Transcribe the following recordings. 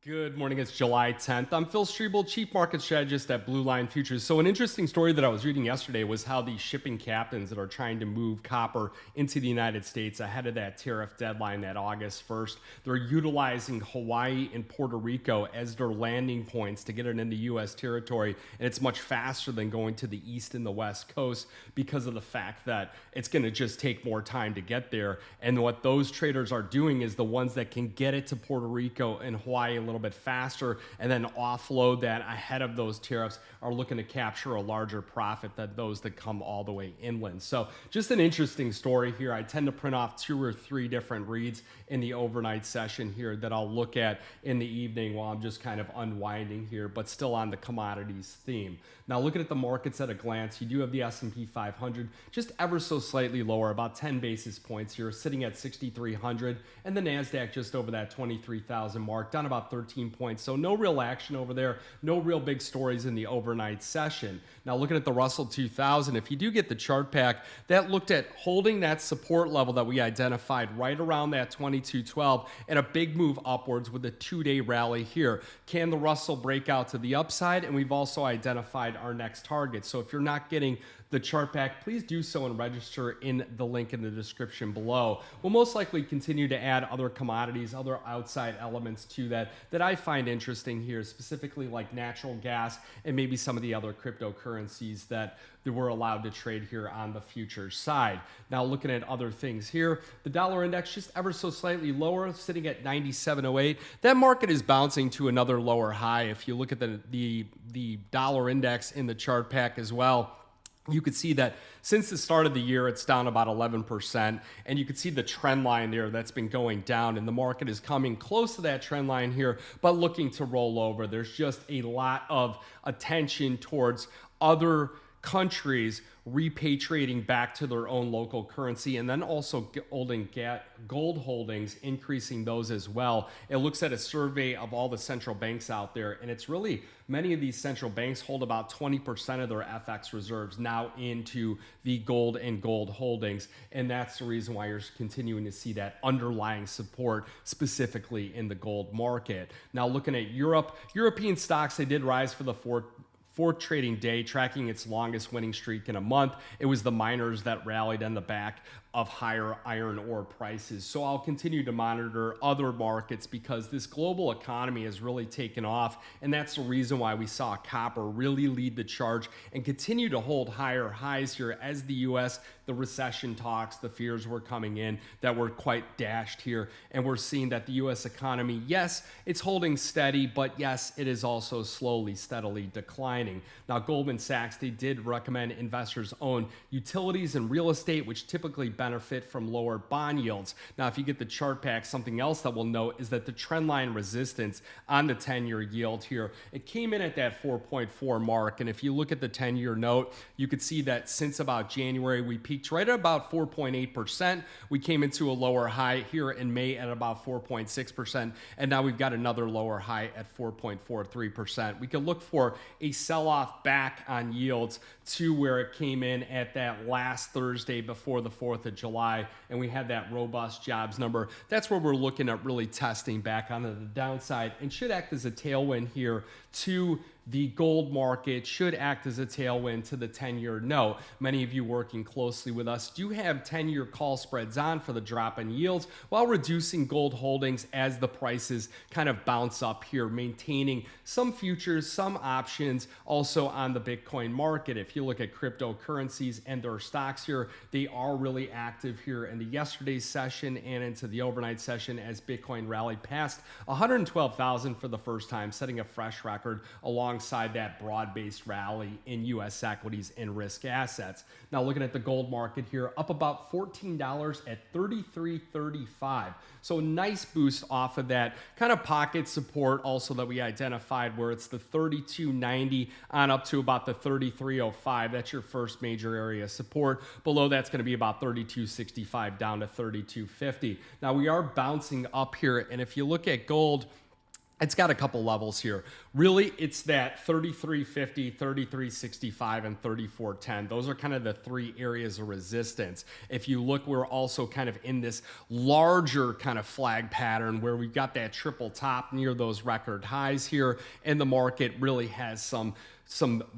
Good morning. It's July 10th. I'm Phil Streible, Chief Market Strategist at Blue Line Futures. So an interesting story that I was reading yesterday was how the shipping captains that are trying to move copper into the United States ahead of that tariff deadline, that August 1st, they're utilizing Hawaii and Puerto Rico as their landing points to get it into U.S. territory. And it's much faster than going to the East and the West Coast because of the fact that it's going to just take more time to get there. And what those traders are doing is the ones that can get it to Puerto Rico and Hawaii a little bit faster and then offload that ahead of those tariffs are looking to capture a larger profit than those that come all the way inland. So just an interesting story here. I tend to print off 2 or 3 different reads in the overnight session here that I'll look at in the evening while I'm just kind of unwinding here, but still on the commodities theme. Now looking at the markets at a glance, you do have the S&P 500 just ever so slightly lower, about 10 basis points here, sitting at 6,300, and the NASDAQ just over that 23,000 mark, down about 13 points. So no real action over there, no real big stories in the overnight session. Now looking at the Russell 2000, if you do get the chart pack, that looked at holding that support level that we identified right around that 2212 and a big move upwards with a 2-day rally here. Can the Russell break out to the upside? And we've also identified our next target. So if you're not getting the chart pack, please do so and register in the link in the description below. We'll most likely continue to add other commodities, other outside elements to that I find interesting here, specifically like natural gas and maybe some of the other cryptocurrencies that we're allowed to trade here on the futures side. Now looking at other things here, the dollar index just ever so slightly lower, sitting at 97.08. That market is bouncing to another lower high. If you look at the dollar index in the chart pack as well, you could see that since the start of the year, it's down about 11%. And you could see the trend line there that's been going down. And the market is coming close to that trend line here, but looking to roll over. There's just a lot of attention towards other countries repatriating back to their own local currency, and then also holding gold holdings, increasing those as well. It looks at a survey of all the central banks out there, and it's really many of these central banks hold about 20% of their FX reserves now into the gold and gold holdings, and that's the reason why you're continuing to see that underlying support specifically in the gold market. Now looking at European stocks, they did rise for the fourth trading day, tracking its longest winning streak in a month. It was the miners that rallied on the back of higher iron ore prices. So I'll continue to monitor other markets because this global economy has really taken off, and that's the reason why we saw copper really lead the charge and continue to hold higher highs here as the U.S., the recession talks, the fears were coming in that were quite dashed here, and we're seeing that the U.S. economy, yes, it's holding steady, but yes, it is also slowly, steadily declining. Now, Goldman Sachs, they did recommend investors own utilities and real estate, which typically benefit from lower bond yields. Now, if you get the chart pack, something else that we'll note is that the trend line resistance on the 10-year yield here, it came in at that 4.4 mark. And if you look at the 10-year note, you could see that since about January, we peaked right at about 4.8%. We came into a lower high here in May at about 4.6%. And now we've got another lower high at 4.43%. We could look for a sell-off back on yields to where it came in at that last Thursday before the 4th of July, and we had that robust jobs number. That's where we're looking at really testing back onto the downside and should act as a tailwind here to the gold market, should act as a tailwind to the 10-year note. Many of you working closely with us do have 10-year call spreads on for the drop in yields while reducing gold holdings as the prices kind of bounce up here, maintaining some futures, some options also on the Bitcoin market. If you look at cryptocurrencies and their stocks here, they are really active here in the yesterday's session and into the overnight session as Bitcoin rallied past 112,000 for the first time, setting a fresh record alongside that broad-based rally in U.S. equities and risk assets. Now looking at the gold market here, up about $14 at $33.35. So nice boost off of that kind of pocket support also that we identified where it's the 32.90 on up to about the 33.05. That's your first major area of support. Below that's going to be about 32.65 down to 32.50. Now we are bouncing up here, and if you look at gold, it's got a couple levels here. Really, it's that 3350, 3365, and 3410. Those are kind of the three areas of resistance. If you look, we're also kind of in this larger kind of flag pattern where we've got that triple top near those record highs here, and the market really has some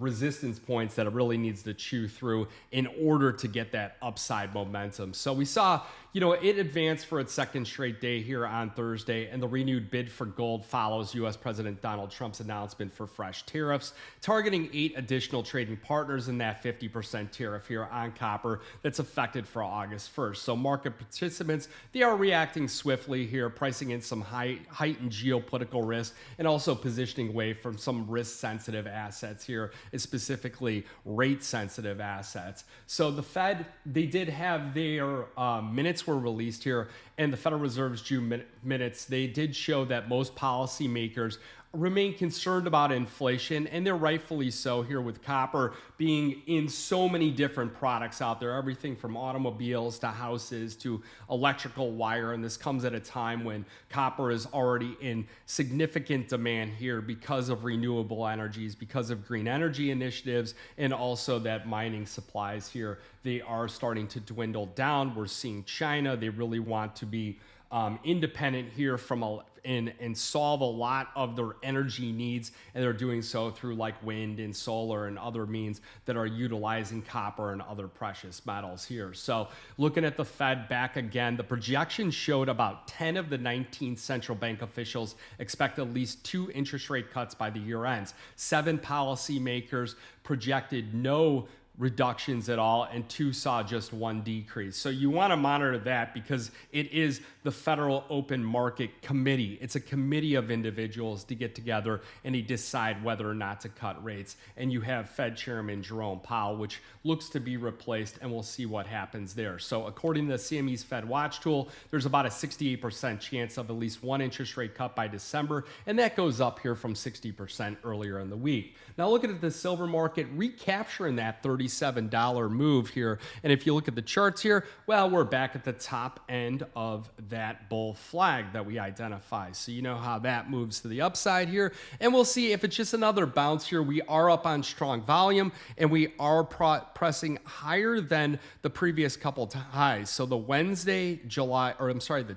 resistance points that it really needs to chew through in order to get that upside momentum. So we saw, it advanced for its second straight day here on Thursday, and the renewed bid for gold follows U.S. President Donald Trump's announcement for fresh tariffs, targeting 8 additional trading partners in that 50% tariff here on copper that's effective for August 1st. So market participants, they are reacting swiftly here, pricing in some heightened geopolitical risk and also positioning away from some risk-sensitive assets here, specifically rate-sensitive assets. So the Fed, they did have their minutes were released here, and the Federal Reserve's June minutes, they did show that most policymakers remain concerned about inflation, and they're rightfully so here, with copper being in so many different products out there, everything from automobiles to houses to electrical wire. And this comes at a time when copper is already in significant demand here because of renewable energies, because of green energy initiatives, and also that mining supplies here, they are starting to dwindle down. We're seeing China, they really want to be independent here from and solve a lot of their energy needs, and they're doing so through like wind and solar and other means that are utilizing copper and other precious metals here. So looking at the Fed back again, the projection showed about 10 of the 19 central bank officials expect at least 2 interest rate cuts by the year ends. 7 policymakers projected no reductions at all, and 2 saw just 1 decrease. So you want to monitor that because it is the Federal Open Market Committee. It's a committee of individuals to get together and decide whether or not to cut rates. And you have Fed Chairman Jerome Powell, which looks to be replaced, and we'll see what happens there. So according to the CME's Fed Watch tool, there's about a 68% chance of at least 1 interest rate cut by December, and that goes up here from 60% earlier in the week. Now looking at the silver market, recapturing that $37 move here. And if you look at the charts here, well, we're back at the top end of that bull flag that we identify. So you know how that moves to the upside here. And we'll see if it's just another bounce here. We are up on strong volume, and we are pressing higher than the previous couple highs. So the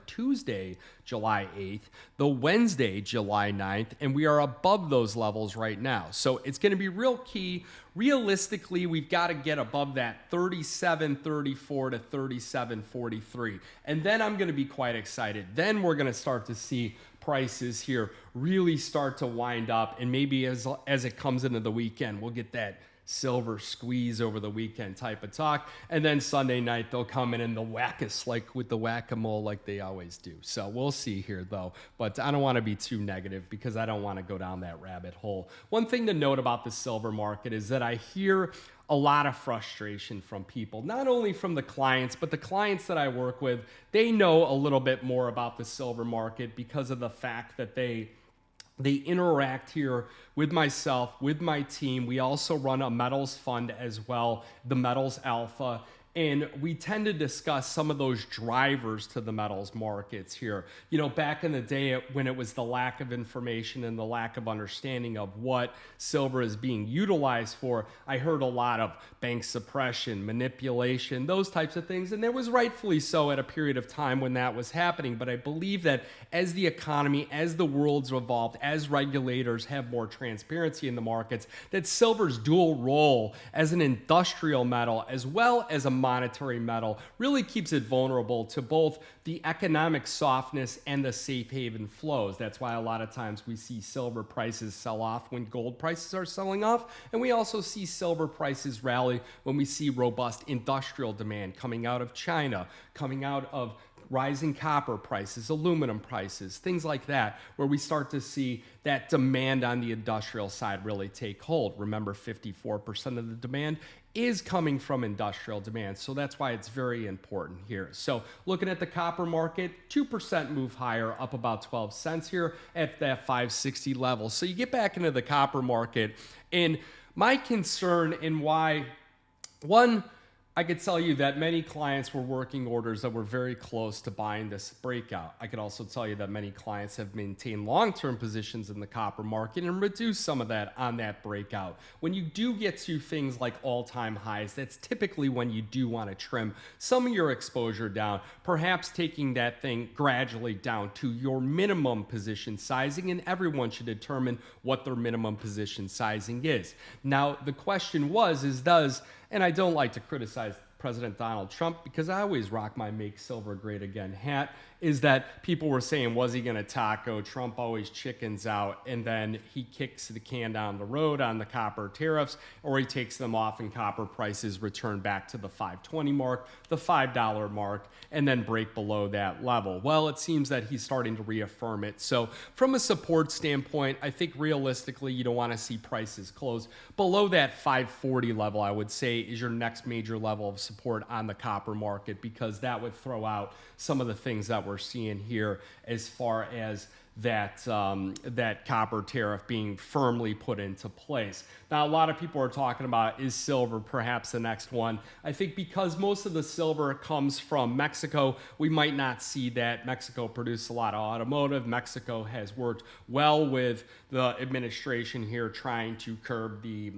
Tuesday, July 8th, the Wednesday, July 9th, and we are above those levels right now. So it's going to be real key. Realistically, we've got to get above that 37.34 to 37.43. And then I'm going to be quite excited. Then we're going to start to see prices here really start to wind up, and maybe as it comes into the weekend, we'll get that silver squeeze over the weekend type of talk. And then Sunday night, they'll come in and they'll whack us like with the whack-a-mole like they always do. So we'll see here though. But I don't want to be too negative because I don't want to go down that rabbit hole. One thing to note about the silver market is that I hear a lot of frustration from people, not only from the clients, but the clients that I work with. They know a little bit more about the silver market because of the fact that they interact here with myself, with my team. We also run a metals fund as well, the Metals Alpha. And we tend to discuss some of those drivers to the metals markets here. You know, back in the day when it was the lack of information and the lack of understanding of what silver is being utilized for, I heard a lot of bank suppression, manipulation, those types of things. And there was rightfully so at a period of time when that was happening. But I believe that as the economy, as the world's evolved, as regulators have more transparency in the markets, that silver's dual role as an industrial metal as well as a monetary metal really keeps it vulnerable to both the economic softness and the safe haven flows. That's why a lot of times we see silver prices sell off when gold prices are selling off, and we also see silver prices rally when we see robust industrial demand coming out of China, coming out of rising copper prices, aluminum prices, things like that, where we start to see that demand on the industrial side really take hold. Remember, 54% of the demand is coming from industrial demand. So that's why it's very important here. So looking at the copper market, 2% move higher, up about 12 cents here at that 560 level. So you get back into the copper market, and my concern and why, one, I could tell you that many clients were working orders that were very close to buying this breakout. I could also tell you that many clients have maintained long-term positions in the copper market and reduced some of that on that breakout. When you do get to things like all-time highs, that's typically when you do want to trim some of your exposure down, perhaps taking that thing gradually down to your minimum position sizing, and everyone should determine what their minimum position sizing is. Now, the question and I don't like to criticize President Donald Trump because I always rock my Make Silver Great Again hat, is that people were saying, was he going to taco? Trump always chickens out, and then he kicks the can down the road on the copper tariffs, or he takes them off and copper prices return back to the 520 mark, the $5 mark, and then break below that level. Well, it seems that he's starting to reaffirm it. So from a support standpoint, I think realistically, you don't want to see prices close below that 540 level, I would say, is your next major level of support on the copper market, because that would throw out some of the things that we're seeing here as far as that copper tariff being firmly put into place. Now, a lot of people are talking about, is silver perhaps the next one? I think because most of the silver comes from Mexico, we might not see that. Mexico produces a lot of automotive. Mexico has worked well with the administration here trying to curb the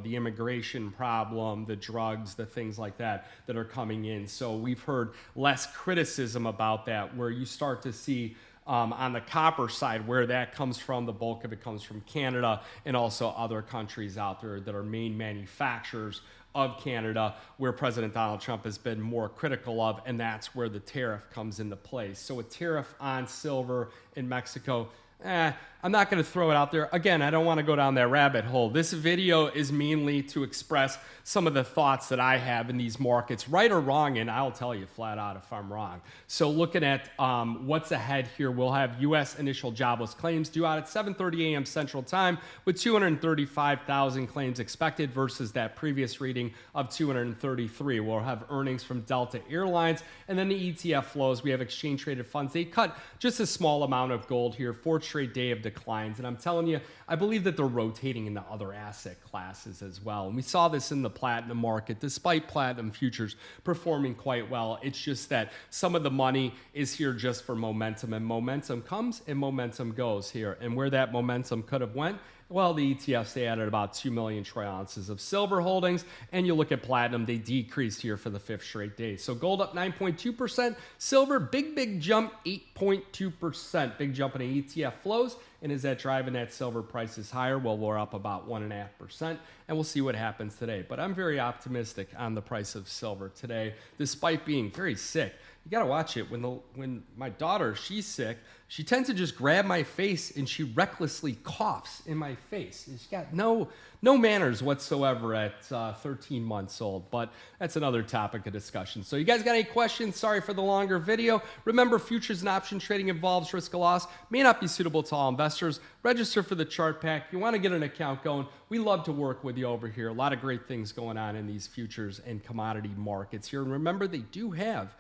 immigration problem, the drugs, the things like that are coming in. So we've heard less criticism about that, where you start to see on the copper side, where that comes from, the bulk of it comes from Canada and also other countries out there that are main manufacturers of Canada, where President Donald Trump has been more critical of, and that's where the tariff comes into place. So a tariff on silver in Mexico, I'm not going to throw it out there. Again, I don't want to go down that rabbit hole. This video is mainly to express some of the thoughts that I have in these markets, right or wrong, and I'll tell you flat out if I'm wrong. So looking at what's ahead here, we'll have U.S. initial jobless claims due out at 7:30 a.m. Central Time, with 235,000 claims expected versus that previous reading of 233. We'll have earnings from Delta Airlines, and then the ETF flows. We have exchange-traded funds. They cut just a small amount of gold here, fourth straight day of declines. And I'm telling you, I believe that they're rotating into other asset classes as well. And we saw this in the platinum market, despite platinum futures performing quite well. It's just that some of the money is here just for momentum, and momentum comes and momentum goes here. And where that momentum could have went, well, the ETFs, they added about 2 million troy ounces of silver holdings, and you look at platinum, they decreased here for the fifth straight day. So gold up 9.2%, silver, big jump, 8.2%, big jump in the ETF flows. And is that driving that silver prices higher? Well, we're up about 1.5%, and we'll see what happens today. But I'm very optimistic on the price of silver today, despite being very sick. You got to watch it. When my daughter, she's sick, she tends to just grab my face and she recklessly coughs in my face. She's got no manners whatsoever at 13 months old, but that's another topic of discussion. So you guys got any questions? Sorry for the longer video. Remember, futures and option trading involves risk of loss, may not be suitable to all investors. Register for the chart pack. You want to get an account going, we love to work with you over here. A lot of great things going on in these futures and commodity markets here. And remember, they do have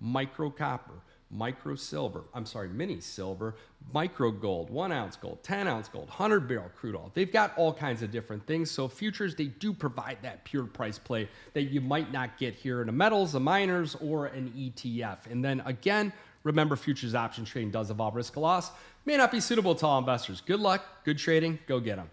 micro copper, micro silver, mini silver, micro gold, 1 ounce gold, 10 ounce gold, 100 barrel crude oil. They've got all kinds of different things. So futures, they do provide that pure price play that you might not get here in the metals, the miners, or an ETF. And then again, remember, futures option trading does involve risk of loss, may not be suitable to all investors. Good luck, good trading, go get them.